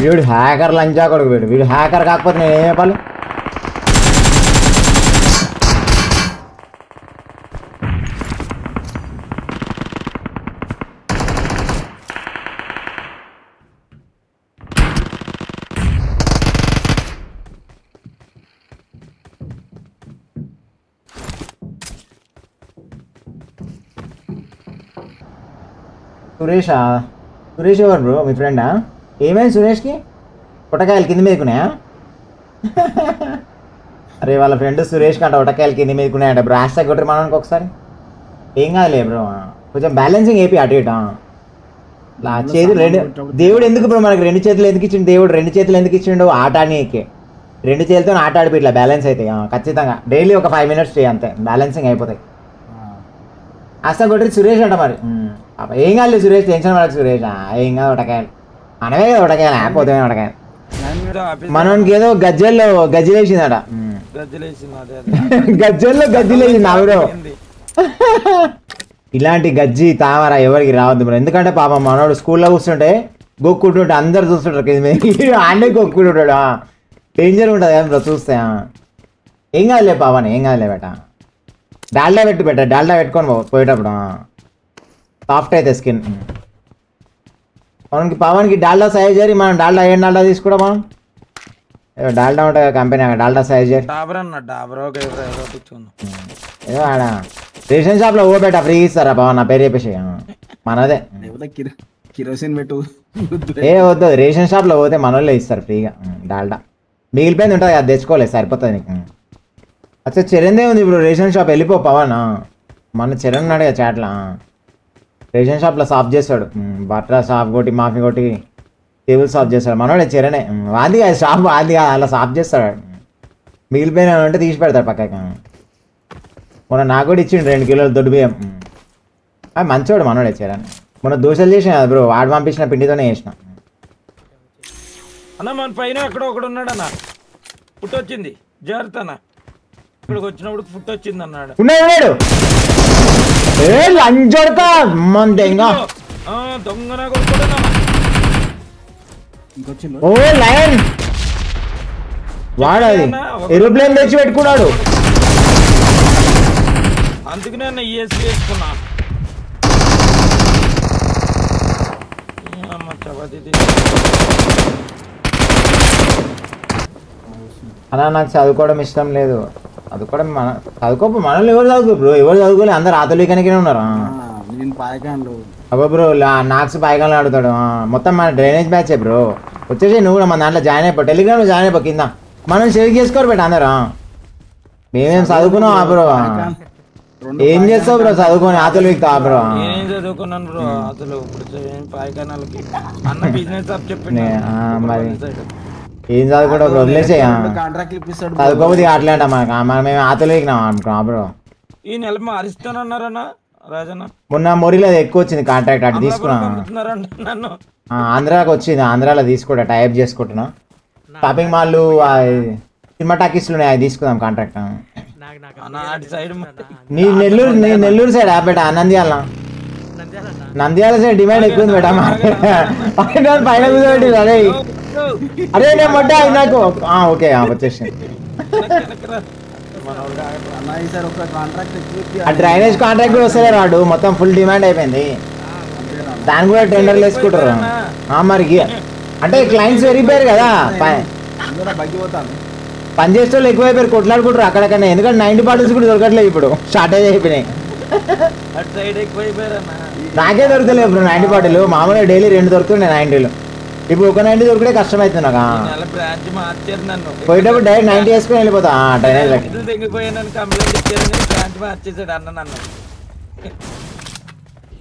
వీడు హ్యాకర్ లంచా కొడుకు వీడు హ్యాకర్ కాకపోతే నేను ఏం చెప్పాలి సురేష్ ఎవరు బ్రో మీ ఫ్రెండా ఏమైంది సురేష్కి ఉటకాయలు కింద మీదకున్నాయా అరే వాళ్ళ ఫ్రెండ్ సురేష్ కంట ఉటకాయలు కింద మీదకున్నాయంట బ్రో హ్యాష్ ట్యాగ్ కొట్టరు మనకి ఒకసారి ఏం కాదులే బ్రో కొంచెం బ్యాలెన్సింగ్ అయిపోయి అటు ఇటు చేతులు రెండు దేవుడు ఎందుకు బ్రో మనకి రెండు చేతులు ఎందుకు ఇచ్చిండు దేవుడు రెండు చేతులు ఎందుకు ఇచ్చిండు ఆట ఆడనీకే రెండు చేతులతో ఆట ఆడిపి ఇట్లా బ్యాలెన్స్ అవుతాయి ఖచ్చితంగా డైలీ ఒక 5 minutes చేయి అంతే బ్యాలెన్సింగ్ అయిపోతాయి అసలు కొట్టి సురేష్ అంట మరి ఏం కాదు సురేష్ టెన్షన్ పడదు సురేష్ ఏం కాదు ఉటకాయలు అనవే కదా ఉటకాయలు పోతే ఉటకాయలు మనకి ఏదో గజ్జలేసిందట గజ్జల్లో గజ్జిలేసింది ఆవిడో ఇలాంటి గజ్జి తామర ఎవరికి రావద్దు మరి ఎందుకంటే పాపం మనోడు స్కూల్లో కూర్చుంటే గొక్కుంటుంటే అందరు చూస్తుంటారు ఆడే గొక్కుంటుంటాడు డేంజర్ ఉంటుంది కదా చూస్తే ఏం కాదులే పాపని ఏం కాదులే బేట డాల్డా పెట్టుకొని పోయేటప్పుడు సాఫ్ట్ అయితే స్కిన్ పవన్కి డాల్డా సైజర్ మనం డాల్డా ఏం డాల్డా తీసుకుంటాం మనం డాల్డా ఉంటుంది కంపెనీ డాల్డా సైజర్ ఏదో ఆడ రేషన్ షాప్లో ఓ బేట ఫ్రీ ఇస్తారా పవన్ నా పేరు చెప్పేసి మనదే కిరోసిన్ పెట్టు వద్దు రేషన్ షాప్లో పోతే మనోళ్ళే ఇస్తారు ఫ్రీగా డాల్డా మిగిలిపోయింది ఉంటుంది అది తెచ్చుకోలేదు సరిపోతుంది నీకు అచ్చా చరణ్దే ఉంది ఇప్పుడు రేషన్ షాప్ వెళ్ళిపో పవన్ మన చరణ్ ఉన్నాడు కదా చాట్లా రేషన్ షాప్లో సాఫ్ చేస్తాడు బట్టల సాఫ్ కొట్టి మాఫీ కొట్టి టేబుల్ సాఫ్ చేస్తాడు మనోడే చరణే వాది కాదు షాప్ వాది కాదు అలా సాఫ్ చేస్తాడు మిగిలిపోయిన అంటే తీసి పెడతాడు పక్కకి మొన్న నాకు కూడా ఇచ్చిండు 2 కిలోలు దొడ్డు బియ్యం అది మంచోడు మనోడే చరణ్ మొన్న దోశలు చేసిన కదా బ్రో వాడు పంపించిన పిండితోనే చేసిన అన్న మన పైన ఎక్కడ ఒకడు ఉన్నాడు అన్న పుట్టు వచ్చింది జాగ్రత్త ఇక్కడికి వచ్చినప్పుడు ఫుట్ వచ్చింది అన్నాడు దొంగన వాడది ఏరోప్లేన్ తెచ్చి పెట్టుకున్నాడు అందుకనే అన్న ఈఎస్పీ వేసుకున్నా అలా నాకు చదువుకోవడం ఇష్టం లేదు చదువుకోవడం మనల్ని ఎవరు చదువుకో బ్రో ఎవరు చదువుకోలేదు అందరు ఆతలికనికే ఉన్నారు అబ్బా బ్రో నాక్స్ పాయకాలు ఆడుతాడు మొత్తం మన డ్రైనేజ్ బ్యాచే బ్రో వచ్చేసి నువ్వు కూడా మన దాంట్లో జాయిన్ అయిపో టెలిగ్రామ్లో జాయిన్ అయిపో కింద మనం షేర్ చేసుకోరు పెట్ట అందరు మేమేం చదువుకున్నాం బ్రో ఏం చేస్తావు బ్రో చదువుకొని ఆతలు వీక్తా బ్రో చదువుకున్నాను బ్రో అసలు పాయకానాలకి అన్న బిజినెస్ మరి ఏం చదువుకుంటా బ్రో వదిలేసే చదువుకోబోది అట్లే అంట మనకు మేము ఆతలు వీకినాం అనుకున్నాం బ్రో ఈ నెల మారిస్తానన్నారన్నా రాజన్న మొన్న మొరిలో ఎక్కువ వచ్చింది కాంట్రాక్ట్ అటు తీసుకున్నాం ఆంధ్రాకి వచ్చింది ఆంధ్రాలో తీసుకుంటా టైప్ చేసుకుంటున్నా షాపింగ్ మాల్లు సినిమా టాకీస్లు ఉన్నాయి అవి తీసుకుందాం కాంట్రాక్ట్ నీ నెల్లూరు సైడ్ బేట నంద్యాల సైడ్ డిమాండ్ ఎక్కువ ఉంది బేట పైన కూర్చోబెట్టి అదే అరే నేను మొట్ట నాకు ఓకే వచ్చేసింది ఆ డ్రైనేజ్ కాంట్రాక్ట్ కూడా వస్తలే రాడు మొత్తం ఫుల్ డిమాండ్ అయిపోయింది దాన్ని కూడా టెండర్లు వేసుకుంటారు మరి అంటే క్లయింట్స్ పెరిగిపోయారు కదా పని చేసే వాళ్ళు ఎక్కువైపోయారు కొట్లాడుకుంటారు అక్కడక్కడ ఎందుకంటే 90 బాటిల్స్ కూడా దొరకట్లేదు ఇప్పుడు షార్టేజ్ అయిపోయినాయి నాకే దొరకలేదు ఇప్పుడు 90 బాటిల్ మామూలుగా డైలీ 2 దొరుకుతుండే 90లు ఇప్పుడు ఒక 90 దొరికితే కష్టం అవుతుంది నాకు పోయేటప్పుడు డైరెక్ట్ 90 వేసుకొని వెళ్ళిపోతా డ్రైనేజ్లకి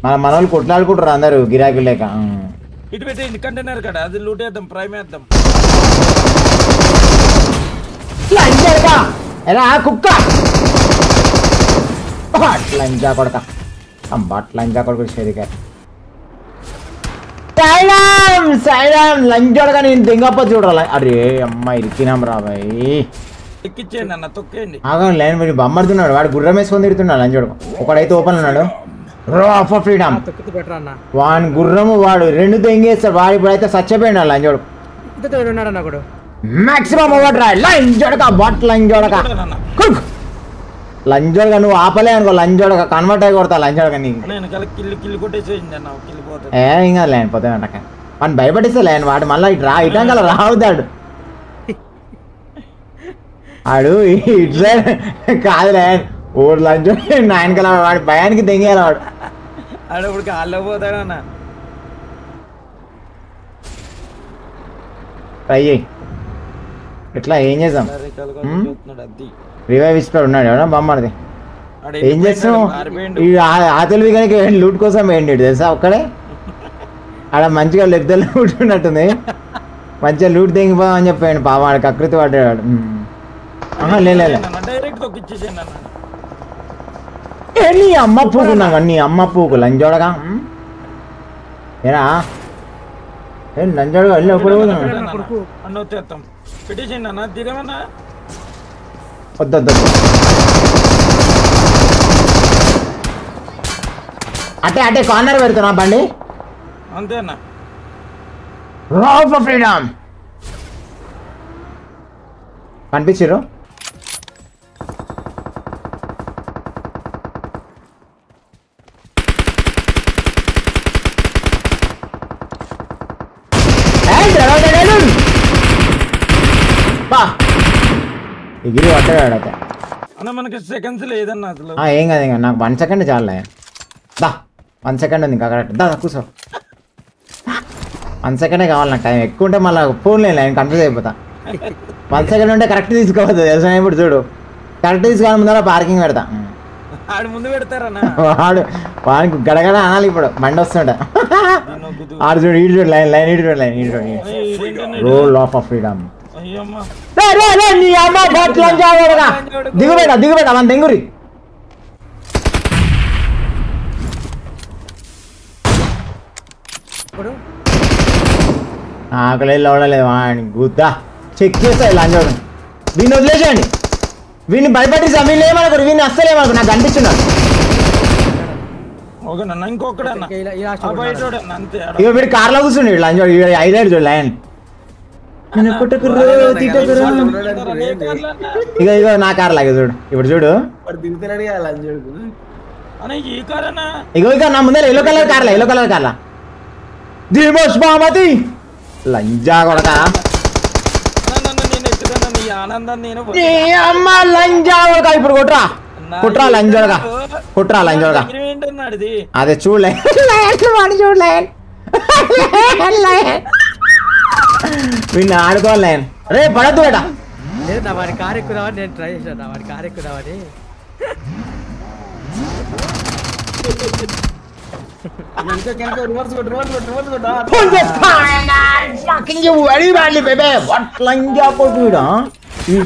మన వాళ్ళు కొట్లాడుకుంటారు అందరు గిరాకీ లేక ఇటు పెట్టి కంటైనర్ కదా అది లూటేద్దాం ప్రైమ్ వేద్దాం కుక్క లంజా కొడక లంజా కొడుకు సరిగా లంజోడగా నేను దింగప్ప చూడాలి అరే అమ్మ ఇరికినాం రాబాయి ఎక్కిచ్చేయండి అన్న తొక్కేయండి లైన్ మీరు బొమ్మడుతున్నాడు వాడు గుర్రం వేసుకొని తిరుగుతున్నాడు లంజోడు ఒకడైతే ఓపెన్ ఉన్నాడు రాఫ్ ఆఫ్ ఫ్రీడమ్ వాడి గుర్రము వాడు 2 తెంగేస్తాడు వాడు ఇప్పుడైతే చచ్చిపోయాడు లంజోడు ఉన్నాడు అన్న ఒకడు. మాక్సిమం ఓవర్ రా లంజోడక బాట్ లంజోడక లంజోడక నువ్వు ఆపలే అనుకో లంజోడక కన్వర్ట్ అయ్యి కొడతా లంజోడక నీకు నేను కిల్లు కొట్టేసేయండి అన్న కిల్లు పోతుంది. ఇంకా లేని పోతే అంటక వాడిని భయపడిస్తే లేని వాడు మళ్ళీ ఇటు ఇటంకల రావుతాడు ఆడు ఇటు సైడ్ కాదులే ఓడు లంచ్ నాయనకల వాడి భయానికి దెంగేయాలి వాడు ఆడప్పుడు కాళ్ళలో పోతాడు అన్న. ట్రై చేయి ఇట్లా ఏం చేద్దాం అది రివైవ్ ఇస్తాడు ఉన్నాడు ఎవడా బొమ్మడిది ఏం చేస్తాం ఆ తెలివి కనుక లూట్ కోసం వేయండి తెలుసా ఒక్కడే ఆడ మంచిగా లెఫ్ట్ లూట్ ఉన్నట్టుంది మంచిగా లూట్ తెంగిపోదామని చెప్పాడు పాప వాడికి అకృతి పడ్డాడు డైరెక్ట్ తొక్కిచ్చేసాను అన్న. నీ అమ్మ పూకున్నాగా నీ అమ్మ పూకు లంజోడగా ఏరా లంజోడగా వెళ్ళి ఒకడు అన్న వచ్చేస్తాం పెట్టేసేయండి అన్న దిగమన్నా. వద్దు అటే కార్నర్ పెడుతున్నా బండి అంతే అన్న. ఫ్రీడమ్ కనిపించారు ఎగిరి పట్టాడు అయితే అన్న మనకి సెకండ్స్ లేదన్న అసలు. ఏం కాదు ఇంకా నాకు 1 సెకండ్ చాలే దా 1 సెకండ్ ఉంది ఇంకా కరెక్ట్ దా కూర్చో 1 సెకండే కావాలి నాకు టైం ఎక్కువ ఉంటే మళ్ళీ ఫోన్ లేదు నేను కన్ఫ్యూజ్ అయిపోతా 1 సెకండ్ ఉంటే కరెక్ట్ తీసుకోవద్దు తెలుసా ఇప్పుడు చూడు కరెక్ట్ తీసుకోవాలి ముందర పార్కింగ్ పెడతా ఆడు ముందు పెడతారన్న. వాడికి గడగడ అనాలి ఇప్పుడు బండి వస్తుంట ఆడు చూడు ఈడు చూడు లైన్ ఈడు చూడు లైన్ రోల్ ఆఫ్ ఫ్రీడమ్ దిగుబెట్ట మన దెంగురి ఆకలి లోడలేదు వాడిని గుద్దా చెక్ చేస్తాయి లంచోడు వీడిని వదిలేసేయండి వీడిని భయపడిస్తా వీళ్ళు ఏమనుకోరు వీడిని అస్సలు ఏమనుకో నాకు అనిపిస్తున్నాడు ఇక వీడు కార్లో కూర్చుండి లంచోడు హైలైట్ చూడు లైన్ ఇక నా కార్ లాగే చూడు ఇప్పుడు చూడు ఇక నా ముందర ఎల్లో కలర్ కార్లా దిమోష్ బామతి లంజా కొడక అమ్మ లంజా కొడక ఇప్పుడు కుట్రా లంజోడగా అదే చూడలే చూడలే వీడిని ఆడుకోవాలి రే పడద్దు బేట నా వాడి కారు ఎక్కుదామని నేను ట్రై చేశాను వాడి కారు ఎక్కుదామని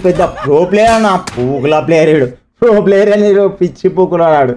పెద్ద ప్రో ప్లేయర్ అన్న పూకుల ప్లేయర్ వీడు ప్రో ప్లేయర్ అని పిచ్చి పూకులాడు